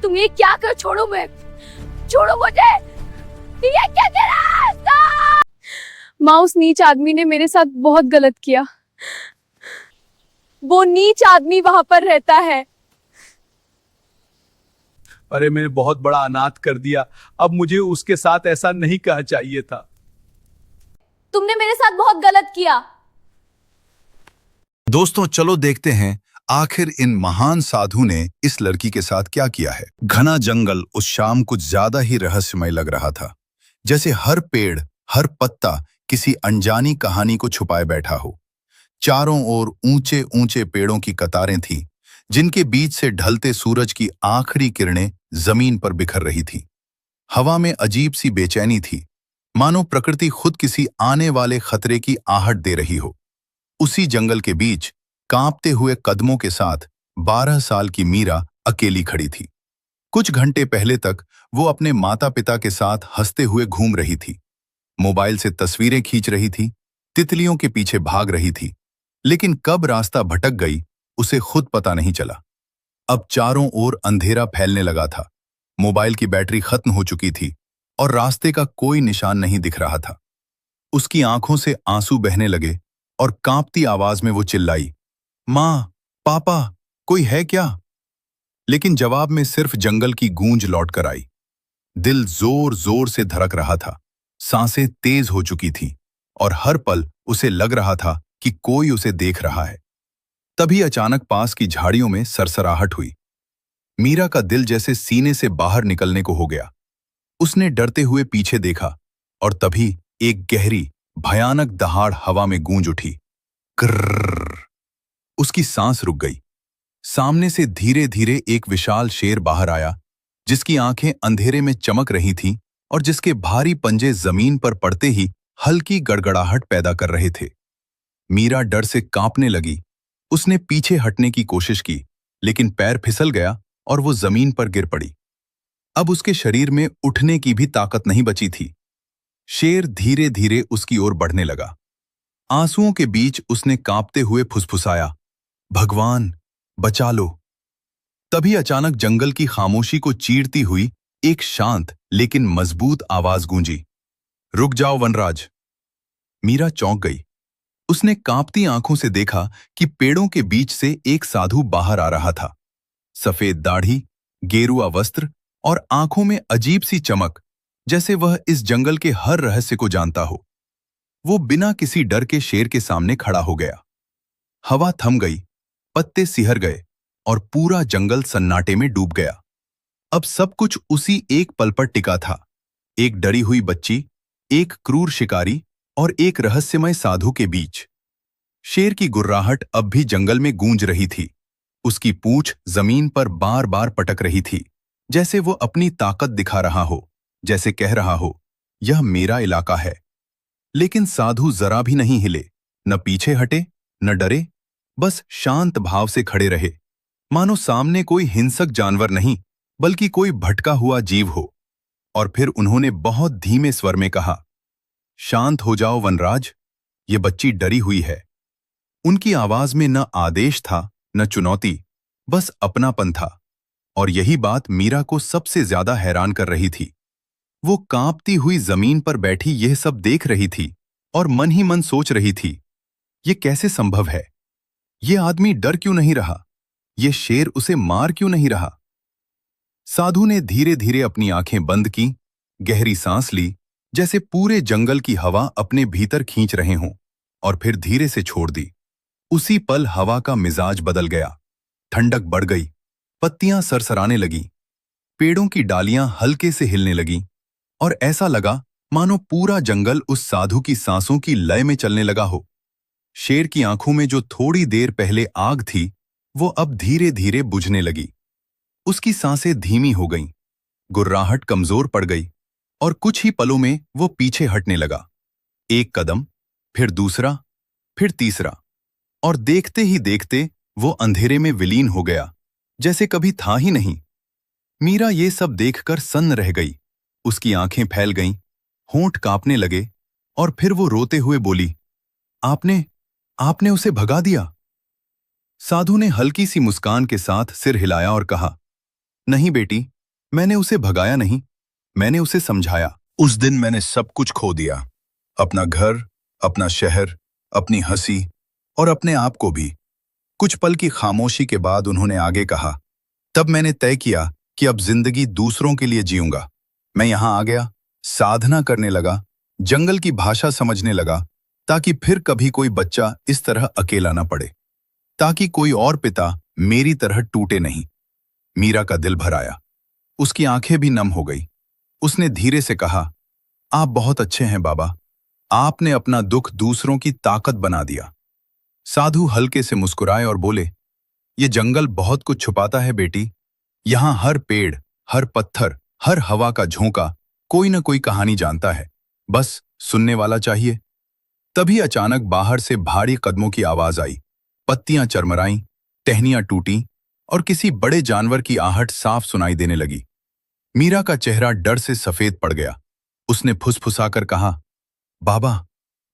तुम ये क्या कर, छोड़ो मैं, छोड़ो मुझे, ये क्या कर रहा है? माँ, उस नीच आदमी ने मेरे साथ बहुत गलत किया। वो नीच आदमी वहां पर रहता है। अरे मैंने बहुत बड़ा अनाथ कर दिया। अब मुझे उसके साथ ऐसा नहीं कहना चाहिए था। तुमने मेरे साथ बहुत गलत किया। दोस्तों चलो देखते हैं आखिर इन महान साधु ने इस लड़की के साथ क्या किया है। घना जंगल उस शाम कुछ ज्यादा ही रहस्यमय लग रहा था, जैसे हर पेड़ हर पत्ता किसी अनजानी कहानी को छुपाए बैठा हो। चारों ओर ऊंचे ऊंचे पेड़ों की कतारें थीं, जिनके बीच से ढलते सूरज की आखिरी किरणें जमीन पर बिखर रही थी। हवा में अजीब सी बेचैनी थी, मानो प्रकृति खुद किसी आने वाले खतरे की आहट दे रही हो। उसी जंगल के बीच कांपते हुए कदमों के साथ 12 साल की मीरा अकेली खड़ी थी। कुछ घंटे पहले तक वो अपने माता पिता के साथ हंसते हुए घूम रही थी, मोबाइल से तस्वीरें खींच रही थी, तितलियों के पीछे भाग रही थी। लेकिन कब रास्ता भटक गई उसे खुद पता नहीं चला। अब चारों ओर अंधेरा फैलने लगा था, मोबाइल की बैटरी खत्म हो चुकी थी और रास्ते का कोई निशान नहीं दिख रहा था। उसकी आंखों से आंसू बहने लगे और कांपती आवाज में वो चिल्लाई, माँ, पापा, कोई है क्या? लेकिन जवाब में सिर्फ जंगल की गूंज लौट कर आई। दिल जोर जोर से धड़क रहा था, सांसें तेज हो चुकी थीं और हर पल उसे लग रहा था कि कोई उसे देख रहा है। तभी अचानक पास की झाड़ियों में सरसराहट हुई। मीरा का दिल जैसे सीने से बाहर निकलने को हो गया। उसने डरते हुए पीछे देखा और तभी एक गहरी भयानक दहाड़ हवा में गूंज उठी। कर्रर्र। उसकी सांस रुक गई। सामने से धीरे धीरे एक विशाल शेर बाहर आया, जिसकी आंखें अंधेरे में चमक रही थीं और जिसके भारी पंजे जमीन पर पड़ते ही हल्की गड़गड़ाहट पैदा कर रहे थे। मीरा डर से कांपने लगी। उसने पीछे हटने की कोशिश की, लेकिन पैर फिसल गया और वो जमीन पर गिर पड़ी। अब उसके शरीर में उठने की भी ताकत नहीं बची थी। शेर धीरे धीरे उसकी ओर बढ़ने लगा। आंसुओं के बीच उसने कांपते हुए फुसफुसाया, भगवान, बचा लो। तभी अचानक जंगल की खामोशी को चीरती हुई एक शांत लेकिन मजबूत आवाज गूंजी, रुक जाओ वनराज। मीरा चौंक गई। उसने कांपती आंखों से देखा कि पेड़ों के बीच से एक साधु बाहर आ रहा था। सफेद दाढ़ी, गेरुआ वस्त्र और आंखों में अजीब सी चमक, जैसे वह इस जंगल के हर रहस्य को जानता हो। वो बिना किसी डर के शेर के सामने खड़ा हो गया। हवा थम गई, पत्ते सिहर गए और पूरा जंगल सन्नाटे में डूब गया। अब सब कुछ उसी एक पल पर टिका था, एक डरी हुई बच्ची, एक क्रूर शिकारी और एक रहस्यमय साधु के बीच। शेर की गुर्राहट अब भी जंगल में गूंज रही थी। उसकी पूंछ जमीन पर बार बार पटक रही थी, जैसे वो अपनी ताकत दिखा रहा हो, जैसे कह रहा हो, यह मेरा इलाका है। लेकिन साधु जरा भी नहीं हिले, न पीछे हटे, न डरे, बस शांत भाव से खड़े रहे, मानो सामने कोई हिंसक जानवर नहीं, बल्कि कोई भटका हुआ जीव हो। और फिर उन्होंने बहुत धीमे स्वर में कहा, शांत हो जाओ वनराज, ये बच्ची डरी हुई है। उनकी आवाज में न आदेश था न चुनौती, बस अपनापन था। और यही बात मीरा को सबसे ज्यादा हैरान कर रही थी। वो कांपती हुई जमीन पर बैठी यह सब देख रही थी और मन ही मन सोच रही थी, ये कैसे संभव है? ये आदमी डर क्यों नहीं रहा? ये शेर उसे मार क्यों नहीं रहा? साधु ने धीरे धीरे अपनी आंखें बंद की, गहरी सांस ली, जैसे पूरे जंगल की हवा अपने भीतर खींच रहे हों, और फिर धीरे से छोड़ दी। उसी पल हवा का मिजाज बदल गया, ठंडक बढ़ गई, पत्तियां सरसराने लगीं, पेड़ों की डालियां हल्के से हिलने लगीं, और ऐसा लगा मानो पूरा जंगल उस साधु की सांसों की लय में चलने लगा हो। शेर की आंखों में जो थोड़ी देर पहले आग थी, वो अब धीरे धीरे बुझने लगी। उसकी सांसें धीमी हो गईं, गुर्राहट कमजोर पड़ गई, और कुछ ही पलों में वो पीछे हटने लगा। एक कदम, फिर दूसरा, फिर तीसरा, और देखते ही देखते वो अंधेरे में विलीन हो गया, जैसे कभी था ही नहीं। मीरा ये सब देखकर सन्न रह गई। उसकी आंखें फैल गईं, होंठ कांपने लगे, और फिर वो रोते हुए बोली, आपने उसे भगा दिया। साधु ने हल्की सी मुस्कान के साथ सिर हिलाया और कहा, नहीं बेटी, मैंने उसे भगाया नहीं, मैंने उसे समझाया। उस दिन मैंने सब कुछ खो दिया, अपना घर, अपना शहर, अपनी हंसी और अपने आप को भी। कुछ पल की खामोशी के बाद उन्होंने आगे कहा, तब मैंने तय किया कि अब जिंदगी दूसरों के लिए जीऊंगा। मैं यहां आ गया, साधना करने लगा, जंगल की भाषा समझने लगा, ताकि फिर कभी कोई बच्चा इस तरह अकेला ना पड़े, ताकि कोई और पिता मेरी तरह टूटे नहीं। मीरा का दिल भर आया, उसकी आंखें भी नम हो गई। उसने धीरे से कहा, आप बहुत अच्छे हैं बाबा, आपने अपना दुख दूसरों की ताकत बना दिया। साधु हल्के से मुस्कुराए और बोले, ये जंगल बहुत कुछ छुपाता है बेटी। यहां हर पेड़, हर पत्थर, हर हवा का झोंका कोई न कोई कहानी जानता है, बस सुनने वाला चाहिए। तभी अचानक बाहर से भारी कदमों की आवाज आई, पत्तियां चरमराईं, टहनियां टूटीं और किसी बड़े जानवर की आहट साफ सुनाई देने लगी। मीरा का चेहरा डर से सफेद पड़ गया। उसने फुसफुसाकर कहा, बाबा,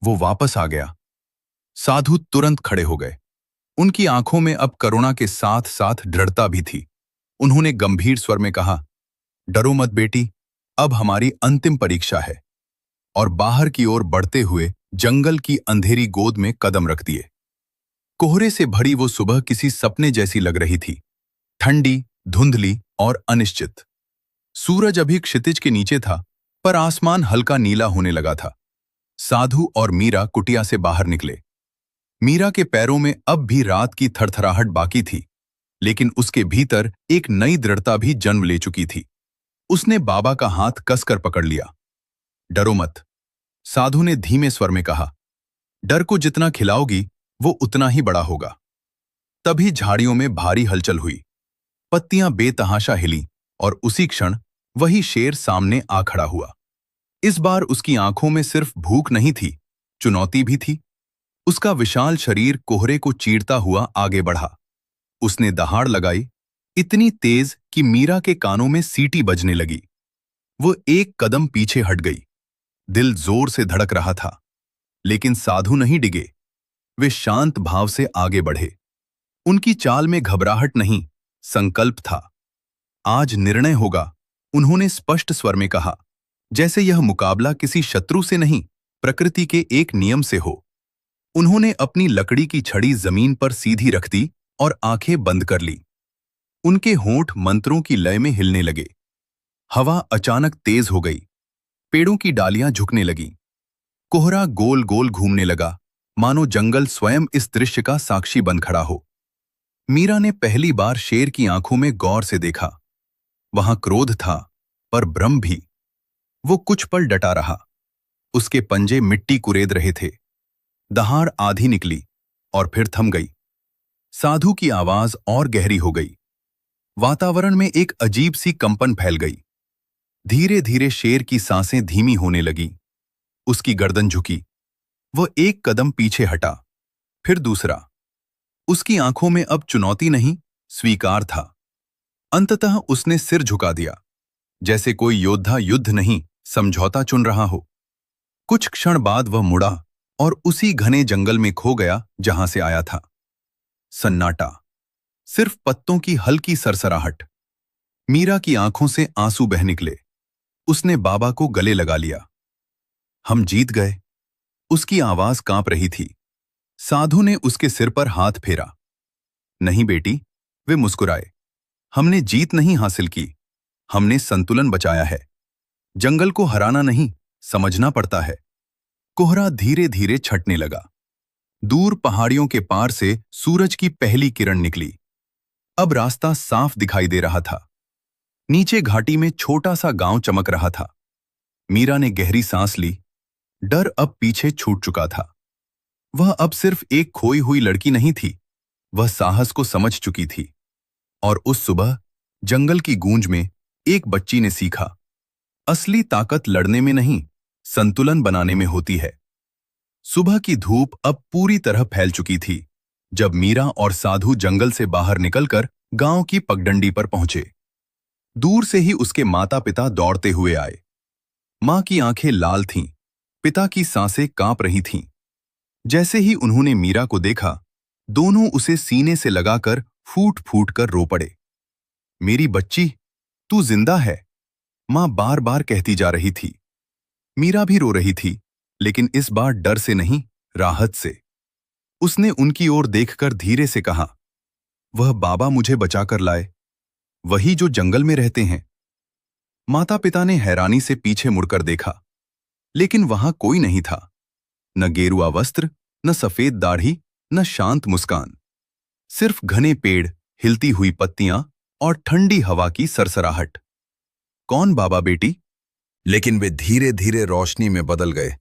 वो वापस आ गया। साधु तुरंत खड़े हो गए। उनकी आंखों में अब करुणा के साथ साथ दृढ़ता भी थी। उन्होंने गंभीर स्वर में कहा, डरो मत बेटी, अब हमारी अंतिम परीक्षा है। और बाहर की ओर बढ़ते हुए जंगल की अंधेरी गोद में कदम रख दिए। कोहरे से भरी वो सुबह किसी सपने जैसी लग रही थी, ठंडी, धुंधली और अनिश्चित। सूरज अभी क्षितिज के नीचे था, पर आसमान हल्का नीला होने लगा था। साधु और मीरा कुटिया से बाहर निकले। मीरा के पैरों में अब भी रात की थरथराहट बाकी थी, लेकिन उसके भीतर एक नई दृढ़ता भी जन्म ले चुकी थी। उसने बाबा का हाथ कसकर पकड़ लिया। डरो मत, साधु ने धीमे स्वर में कहा, डर को जितना खिलाओगी वो उतना ही बड़ा होगा। तभी झाड़ियों में भारी हलचल हुई, पत्तियां बेतहाशा हिलीं और उसी क्षण वही शेर सामने आ खड़ा हुआ। इस बार उसकी आंखों में सिर्फ भूख नहीं थी, चुनौती भी थी। उसका विशाल शरीर कोहरे को चीरता हुआ आगे बढ़ा। उसने दहाड़ लगाई, इतनी तेज कि मीरा के कानों में सीटी बजने लगी। वो एक कदम पीछे हट गई। दिल जोर से धड़क रहा था, लेकिन साधु नहीं डिगे। वे शांत भाव से आगे बढ़े। उनकी चाल में घबराहट नहीं, संकल्प था। आज निर्णय होगा, उन्होंने स्पष्ट स्वर में कहा, जैसे यह मुकाबला किसी शत्रु से नहीं, प्रकृति के एक नियम से हो। उन्होंने अपनी लकड़ी की छड़ी जमीन पर सीधी रख दी और आंखें बंद कर ली। उनके होंठ मंत्रों की लय में हिलने लगे। हवा अचानक तेज हो गई, पेड़ों की डालियां झुकने लगीं। कोहरा गोल गोल घूमने लगा, मानो जंगल स्वयं इस दृश्य का साक्षी बन खड़ा हो। मीरा ने पहली बार शेर की आंखों में गौर से देखा। वहां क्रोध था, पर भ्रम भी। वो कुछ पल डटा रहा। उसके पंजे मिट्टी कुरेद रहे थे। दहाड़ आधी निकली और फिर थम गई। साधु की आवाज और गहरी हो गई। वातावरण में एक अजीब सी कंपन फैल गई। धीरे धीरे शेर की सांसें धीमी होने लगी। उसकी गर्दन झुकी। वह एक कदम पीछे हटा, फिर दूसरा। उसकी आंखों में अब चुनौती नहीं, स्वीकार था। अंततः उसने सिर झुका दिया, जैसे कोई योद्धा युद्ध नहीं, समझौता चुन रहा हो। कुछ क्षण बाद वह मुड़ा और उसी घने जंगल में खो गया जहां से आया था। सन्नाटा, सिर्फ पत्तों की हल्की सरसराहट। मीरा की आंखों से आंसू बह निकले। उसने बाबा को गले लगा लिया। हम जीत गए। उसकी आवाज कांप रही थी। साधु ने उसके सिर पर हाथ फेरा। नहीं बेटी, वे मुस्कुराए। हमने जीत नहीं हासिल की, हमने संतुलन बचाया है। जंगल को हराना नहीं, समझना पड़ता है। कोहरा धीरे धीरे छटने लगा। दूर पहाड़ियों के पार से सूरज की पहली किरण निकली। अब रास्ता साफ दिखाई दे रहा था। नीचे घाटी में छोटा सा गांव चमक रहा था। मीरा ने गहरी सांस ली। डर अब पीछे छूट चुका था। वह अब सिर्फ एक खोई हुई लड़की नहीं थी, वह साहस को समझ चुकी थी। और उस सुबह जंगल की गूंज में एक बच्ची ने सीखा, असली ताकत लड़ने में नहीं, संतुलन बनाने में होती है। सुबह की धूप अब पूरी तरह फैल चुकी थी जब मीरा और साधु जंगल से बाहर निकलकर गांव की पगडंडी पर पहुंचे। दूर से ही उसके माता पिता दौड़ते हुए आए। मां की आंखें लाल थीं, पिता की सांसें कांप रही थीं। जैसे ही उन्होंने मीरा को देखा, दोनों उसे सीने से लगाकर फूट फूट कर रो पड़े। मेरी बच्ची, तू जिंदा है, मां बार बार कहती जा रही थी। मीरा भी रो रही थी, लेकिन इस बार डर से नहीं, राहत से। उसने उनकी ओर देखकर धीरे से कहा, वह बाबा मुझे बचाकर लाए, वही जो जंगल में रहते हैं। माता पिता ने हैरानी से पीछे मुड़कर देखा, लेकिन वहां कोई नहीं था। न गेरुआ वस्त्र, न सफेद दाढ़ी, न शांत मुस्कान। सिर्फ घने पेड़, हिलती हुई पत्तियां और ठंडी हवा की सरसराहट। कौन बाबा बेटी? लेकिन वे धीरे धीरे रोशनी में बदल गए।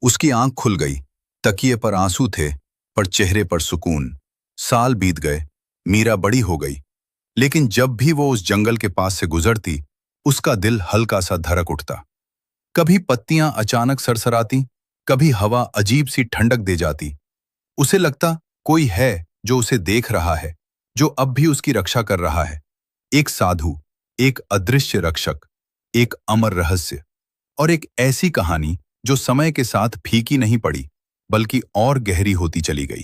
उसकी आंख खुल गई। तकिए पर आंसू थे, पर चेहरे पर सुकून। साल बीत गए, मीरा बड़ी हो गई, लेकिन जब भी वो उस जंगल के पास से गुजरती, उसका दिल हल्का सा धड़क उठता। कभी पत्तियां अचानक सरसराती, कभी हवा अजीब सी ठंडक दे जाती। उसे लगता कोई है जो उसे देख रहा है, जो अब भी उसकी रक्षा कर रहा है। एक साधु, एक अदृश्य रक्षक, एक अमर रहस्य और एक ऐसी कहानी जो समय के साथ फीकी नहीं पड़ी, बल्कि और गहरी होती चली गई।